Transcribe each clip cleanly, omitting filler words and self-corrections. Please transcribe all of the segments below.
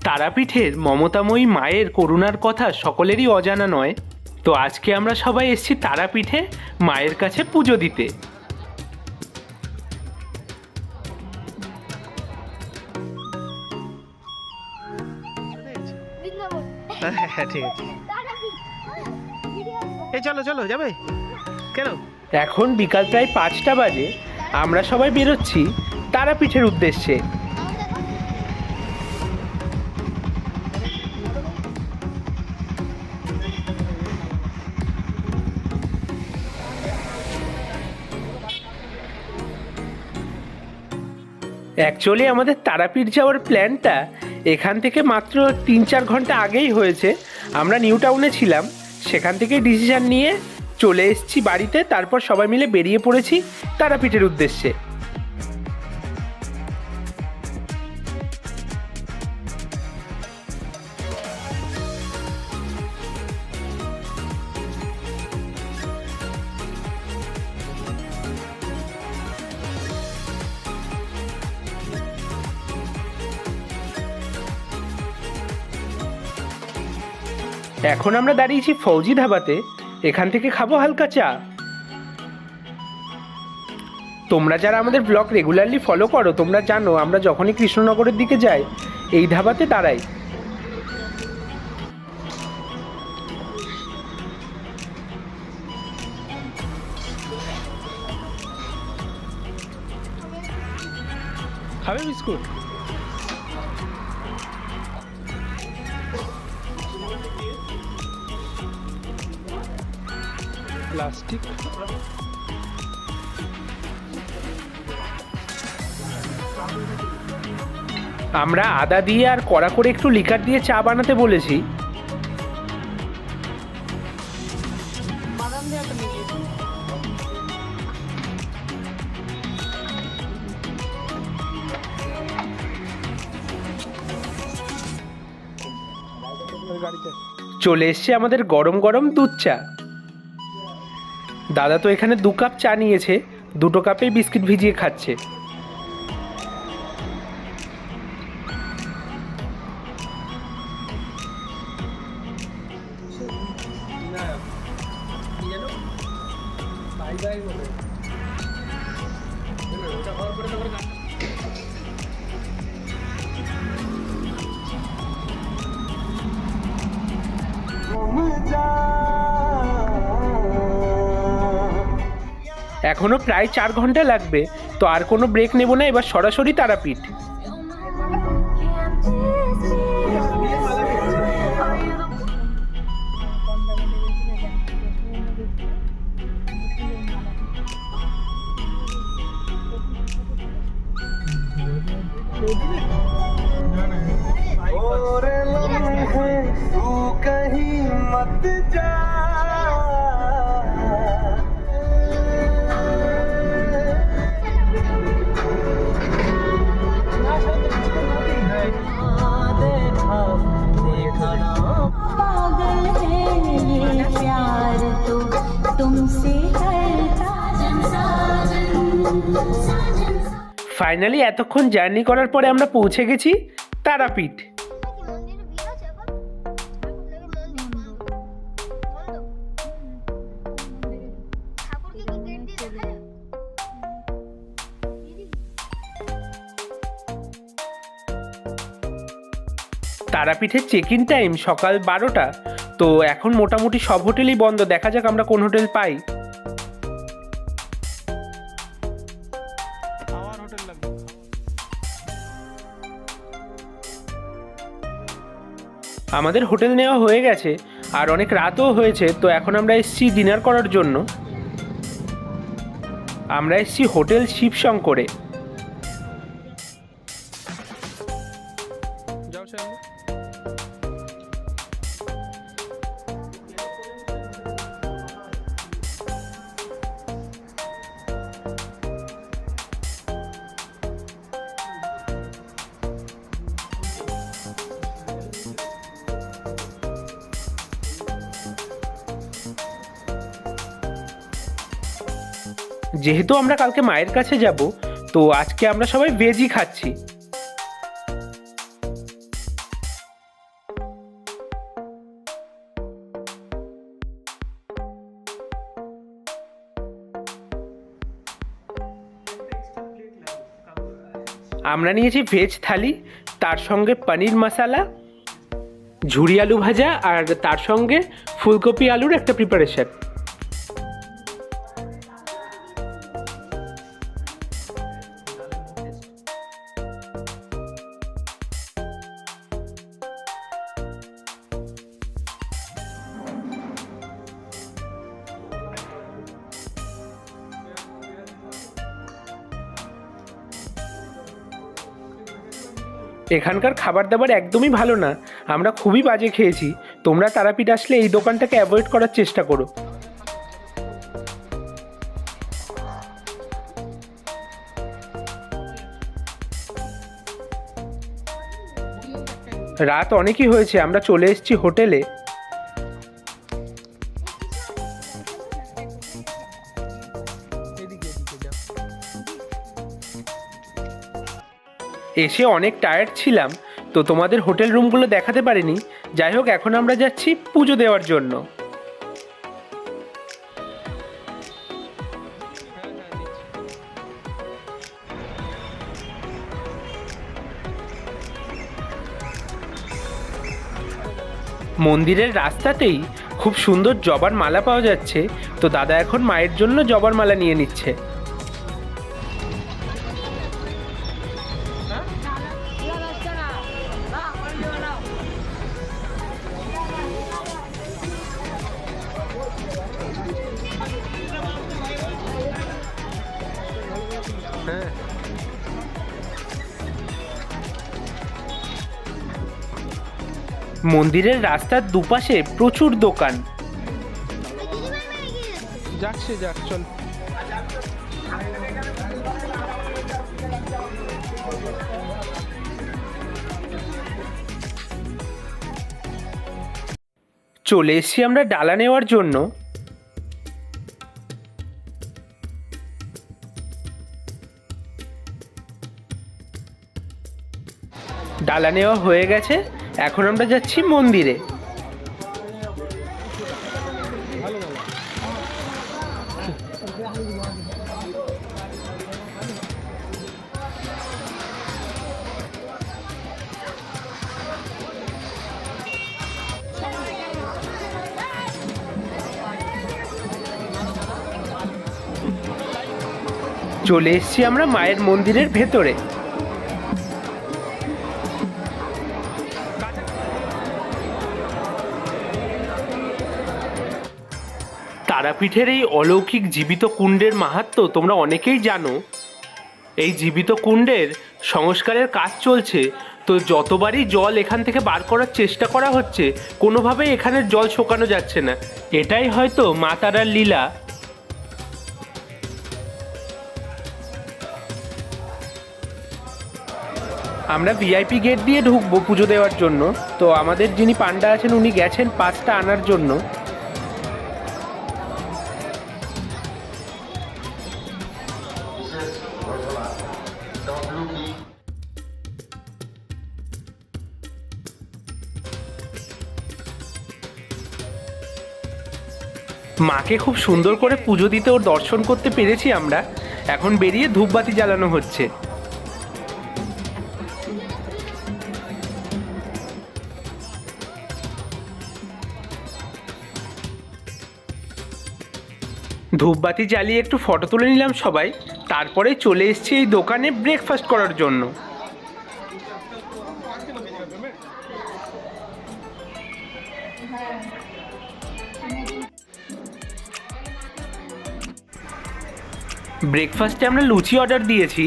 তারাপীঠের মমতাময়ী মায়ের করুণার কথা সকলেরই অজানা নয়। তো আজকে আমরা সবাই এসেছি তারাপীঠে মায়ের কাছে পুজো দিতে। হ্যাঁ ঠিক আছে, এই চলো চলো যাবে কেন? এখন বিকাল প্রায় 5টা বাজে। আমরা সবাই বেরোচ্ছি তারাপীঠের উদ্দেশ্যে। অ্যাকচুয়ালি আমাদের তারাপীঠ যাওয়ার প্ল্যানটা এখান থেকে মাত্র 3-4 ঘন্টা আগেই হয়েছে। আমরা নিউ টাউনে ছিলাম, সেখান থেকে ডিসিশন নিয়ে চলে এসেছি বাড়িতে। তারপর সবাই মিলে বেরিয়ে পড়েছি তারাপীঠের উদ্দেশ্যে। এখন আমরা দাঁড়িয়েছি ফৌজি ধাবাতে, এখান থেকে খাবো হালকা চা। তোমরা যারা আমাদের ব্লগ রেগুলারলি ফলো করো তোমরা জানো আমরা যখনই কৃষ্ণনগরের দিকে যাই এই ধাবাতে দাঁড়াই। খাবে বিস্কুট? প্লাস্টিক। আমরা আদা দিয়ে আর কড়া করে একটু লিকার দিয়ে চা বানাতে বলেছি। চলে এসছে আমাদের গরম গরম দুধ চা। দাদা তো এখানে 2 কাপ চা নিয়েছে, 2 কাপেই বিস্কিট ভিজিয়ে খাচ্ছে। এখনো প্রায় 4 ঘন্টা লাগবে, তো আর কোনো ব্রেক নেব না, এবার সরাসরি তারাপীঠ। ফাইনালি এতক্ষণ জার্নি করার পরে আমরা পৌঁছে গেছি তারাপীঠ। তারাপীঠের চেক ইন টাইম সকাল 12টা। তো এখন মোটামুটি সব হোটেলই বন্ধ, দেখা যাক আমরা কোন হোটেল পাই। আমাদের হোটেল নেওয়া হয়ে গেছে আর অনেক রাতও হয়েছে, তো এখন আমরা এসেছি ডিনার করার জন্য। আমরা এসেছি হোটেল শিবশঙ্করে। যেহেতু আমরা কালকে মায়ের কাছে যাব, তো আজকে আমরা সবাই ভেজই খাচ্ছি। আমরা নিয়েছি ভেজ থালি, তার সঙ্গে পনির মশালা, ঝুরি আলু ভাজা, আর তার সঙ্গে ফুলকপি আলুর একটা প্রিপারেশন। এখানকার খাবার দাবার একদমই ভালো না, আমরা খুবই বাজে খেয়েছি। তোমরা তারাপীঠ আসলে এই দোকানটাকে অ্যাভয়েড করার চেষ্টা করো। রাত অনেকই হয়েছে, আমরা চলে এসেছি হোটেলে। এসে অনেক টায়ার্ড ছিলাম, তো তোমাদের হোটেল রুমগুলো দেখাতে পারিনি। যাই হোক, এখন আমরা যাচ্ছি পুজো দেওয়ার জন্য। মন্দিরের রাস্তাতেই খুব সুন্দর জবার মালা পাওয়া যাচ্ছে, তো দাদা এখন মায়ের জন্য জবার মালা নিয়ে নিচ্ছে। হ্যাঁ, মন্দিরের রাস্তার দুপাশে প্রচুর দোকান। যাচ্ছে যাক, চল। চলে এসছি আমরা ডালা নেওয়ার জন্য। ডালা নেওয়া হয়ে গেছে, এখন আমরা যাচ্ছি মন্দিরে। চলে এসছি আমরা মায়ের মন্দিরের ভেতরে। তারাপীঠের এই অলৌকিক জীবিত কুণ্ডের মাহাত্ম্য তোমরা অনেকেই জানো। এই জীবিত কুণ্ডের সংস্কারের কাজ চলছে, তো যতবারই জল এখান থেকে বার করার চেষ্টা করা হচ্ছে, কোনোভাবেই এখানের জল শোকানো যাচ্ছে না। এটাই হয়তো মা তারার লীলা। আমরা ভিআইপি গেট দিয়ে ঢুকবো পুজো দেওয়ার জন্য, তো আমাদের যিনি পান্ডা আছেন উনি গেছেন পাঁচটা আনার জন্য। মাকে খুব সুন্দর করে পুজো দিতে ওর দর্শন করতে পেরেছি আমরা। এখন বেরিয়ে ধূপবাতি জ্বালানো হচ্ছে। ধূপবাতি জ্বালিয়ে একটু ফটো তুলে নিলাম সবাই, তারপরে চলে এসেছি এই দোকানে ব্রেকফাস্ট করার জন্য। ব্রেকফাস্টে আমরা লুচি অর্ডার দিয়েছি।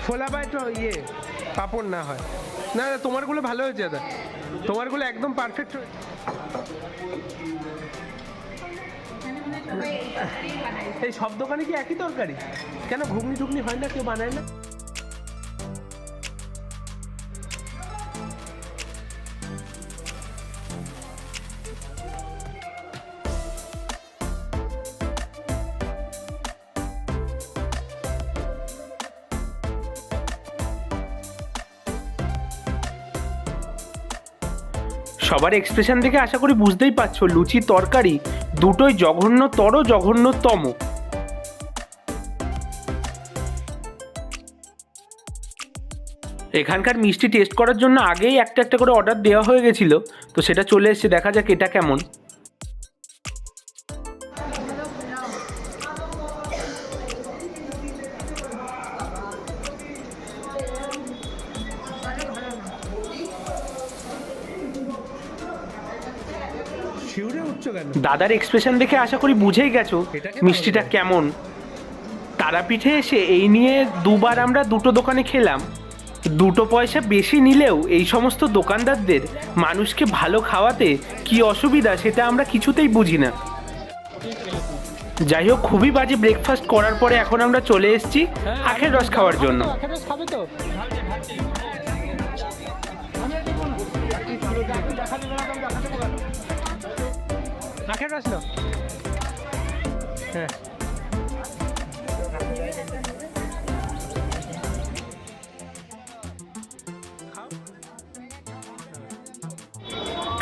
ফোলা বা একটু ইয়ে পাপড় না হয় না, তোমারগুলো ভালো হয়েছে দাদা, তোমারগুলো একদম পারফেক্ট। এই সব দোকানে কি একই তরকারি? কেন ঘুগনি টুগনি হয় না, কেউ বানায় না? সবার এক্সপ্রেশন দেখে আশা করি বুঝতেই পারছো লুচি তরকারি দুটোই জঘন্যতর জঘন্যতম। এখানকার মিষ্টি টেস্ট করার জন্য আগেই একটা একটা করে অর্ডার দেওয়া হয়ে গেছিলো, তো সেটা চলে এসেছে, দেখা যাক এটা কেমন। শিউরে উঠছো কেন? দাদার এক্সপ্রেশন দেখে আশা করি বুঝেই গেছো মিষ্টিটা কেমন। তারাপীঠে এসে এই নিয়ে দুবার আমরা দুটো দোকানে খেলাম। দুটো পয়সা বেশি নিলেও এই সমস্ত দোকানদারদের মানুষকে ভালো খাওয়াতে কি অসুবিধা সেটা আমরা কিছুতেই বুঝি না। যাই হোক, খুবই বাজে ব্রেকফাস্ট করার পরে এখন আমরা চলে এসেছি আখের রস খাওয়ার জন্য। আখের রস নাও। হ্যাঁ,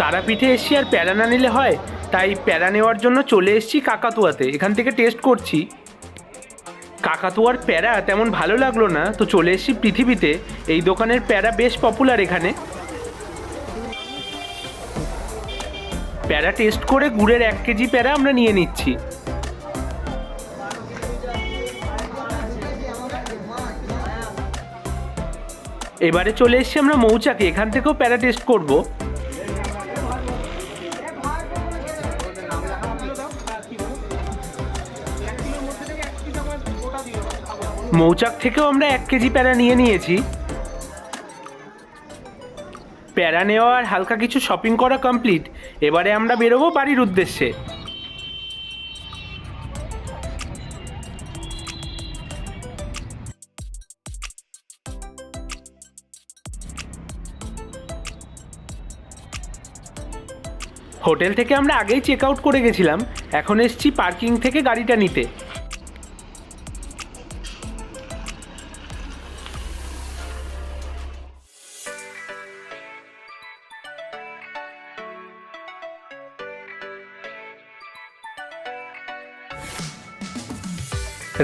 তারাপীঠে এসছি আর প্যারা না নিলে হয়, তাই প্যারা নেওয়ার জন্য চলে এসেছি কাকাতুয়াতে। এখান থেকে টেস্ট করছি। কাকাতুয়ার প্যারা তেমন ভালো লাগলো না, তো চলে এসেছি পৃথিবীতে। এই দোকানের প্যারা বেশ পপুলার এখানে। প্যারা টেস্ট করে গুড়ের 1 কেজি প্যারা আমরা নিয়ে নিচ্ছি। এবারে চলে এসেছি আমরা মৌচাকে, এখান থেকেও প্যারা টেস্ট করব। মৌচাক থেকেও আমরা 1 কেজি প্যারা নিয়ে নিয়েছি। প্যারা নেওয়া আর হালকা কিছু শপিং করা কমপ্লিট। এবারে আমরা বেরোবো বাড়ির উদ্দেশ্যে। হোটেল থেকে আমরা আগেই চেক আউট করে গেছিলাম, এখন এসছি পার্কিং থেকে গাড়িটা নিতে।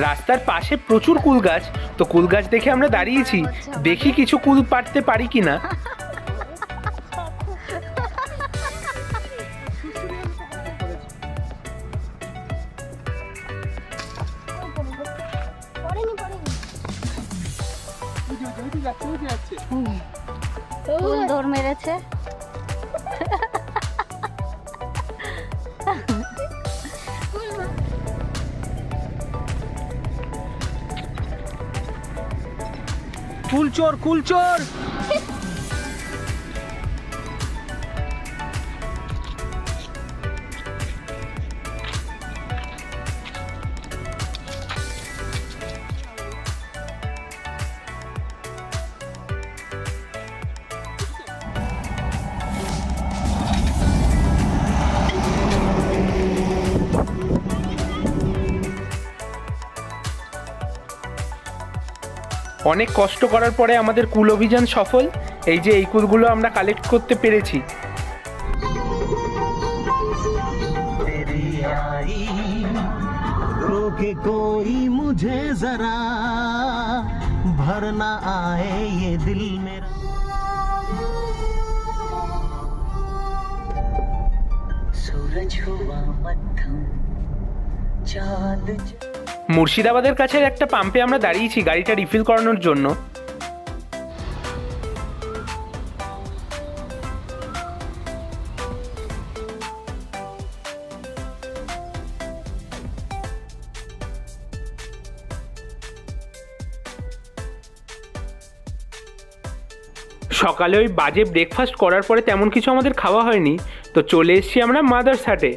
রাস্তার পাশে প্রচুর কুল গাছ, তো কুল গাছ দেখে আমরা দাঁড়িয়েছি, দেখি কিছু কুল পাড়তে পারি কিনা। ফুল দৌড় মেরেছে। কুলচোর কুলচোর। অনেক কষ্ট করার পরে আমাদের কুল অভিযান সফল। এই যে এই কুলগুলো আমরা কালেক্ট করতে পেরেছি। रोके कोई मुझे जरा भरना आए ये दिल मेरा। सूरज हुआ मध्यम चांद। মুর্শিদাবাদের কাছের একটা পাম্পে আমরা দাঁড়িয়েছি গাড়িটা রিফিল করানোর জন্য। সকালে ওই বাজে ব্রেকফাস্ট করার পরে তেমন কিছু আমাদের খাওয়া হয়নি, তো চলে এসেছি আমরা মাদার্স হাটে।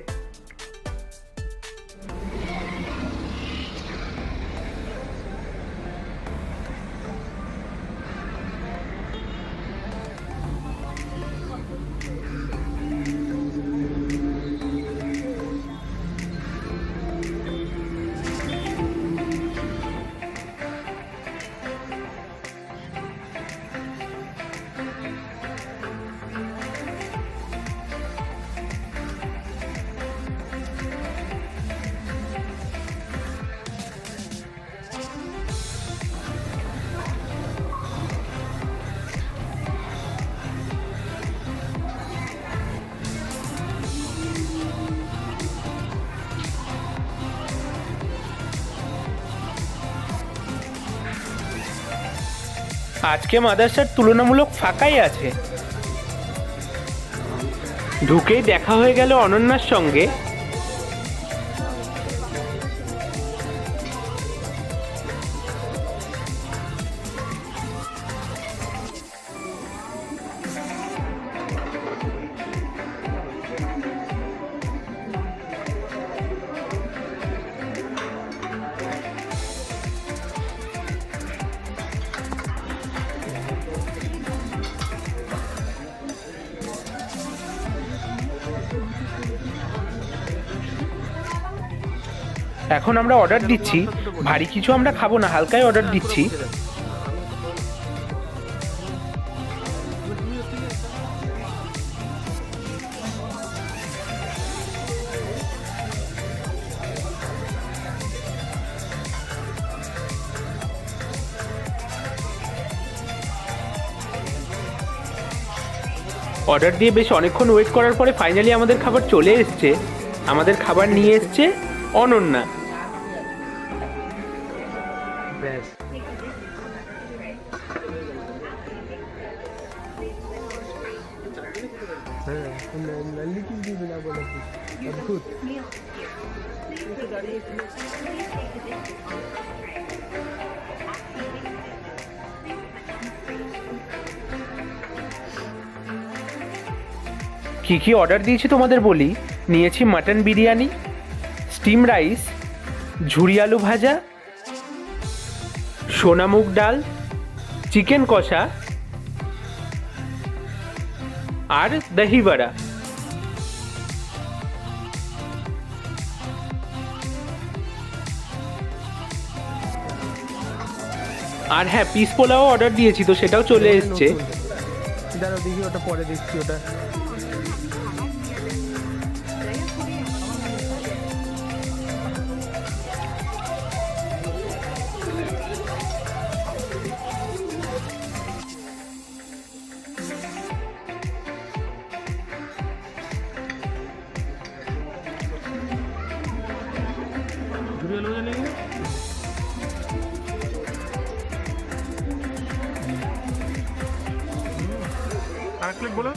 আজকে মাদ্রাসার তুলনামূলক ফাঁকাই আছে। ঢুকেই দেখা হয়ে গেল অনন্যার সঙ্গে। এখন আমরা অর্ডার দিচ্ছি, ভারী কিছু আমরা খাবো না, হালকাই অর্ডার দিচ্ছি। অর্ডার দিয়ে বেশ অনেকক্ষণ ওয়েট করার পরে ফাইনালি আমাদের খাবার চলে এসছে। আমাদের খাবার নিয়ে এসছে অনন্যা। ব্যাস, হ্যাঁ, লিখিত দিবি না বলে অদ্ভুত। কী কী অর্ডার দিয়েছি তোমাদের বলি। নিয়েছি মাটন বিরিয়ানি, স্টিম রাইস, ঝুরি আলু ভাজা, সোনা মুগ ডাল, চিকেন কষা আর দহি বড়া। আর হ্যাঁ, পিস পোলাও অর্ডার দিয়েছি, তো সেটাও চলে এসছে। দাঁড়াও দেখি, ওটা পরে দেখছি। ওটা আর ক্লিক বলো।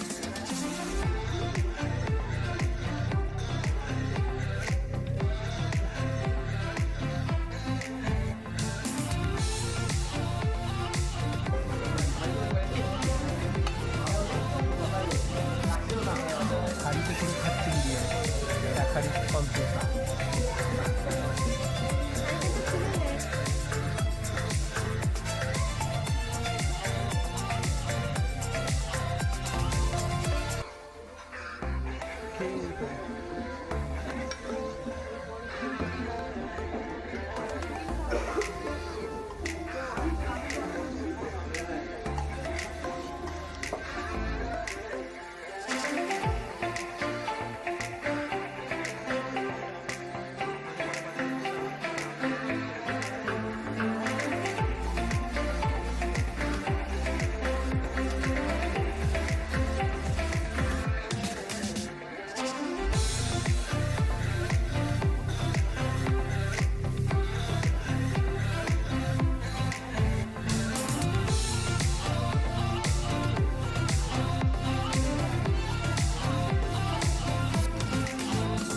হাড়িতে করে খাচ্ছি এক হাড়ি কমপ্লিট।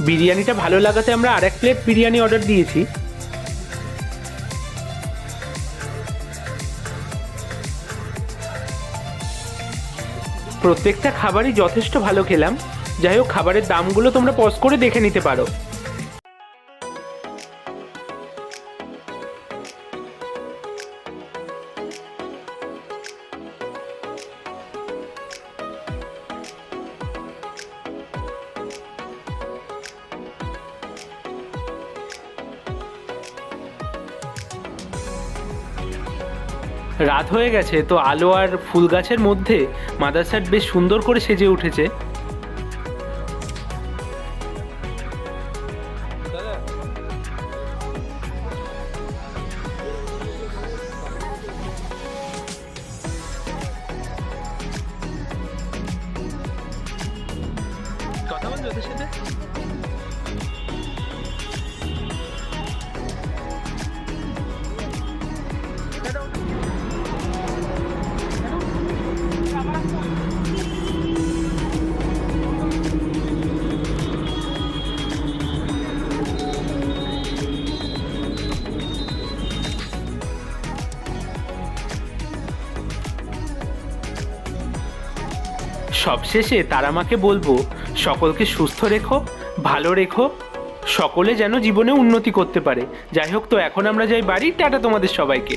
বিরিয়ানিটা ভালো লাগাতে আমরা আরেক প্লেট বিরিয়ানি অর্ডার দিয়েছি। প্রত্যেকটা খাবারই যথেষ্ট ভালো খেলাম। যাই হোক, খাবারের দামগুলো তোমরা পজ করে দেখে নিতে পারো। রাত হয়ে গেছে, তো আলো আর ফুল গাছের মধ্যে মাদ্রাসাট বেশ সুন্দর করে সেজে উঠেছে। কথা বলছো ওদের সাথে? সবশেষে তারা মাকে বলবো সকলকে সুস্থ রেখো, ভালো রেখো, সকলে যেন জীবনে উন্নতি করতে পারে। যাই হোক, তো এখন আমরা যাই বাড়ি। টাটা তোমাদের সবাইকে।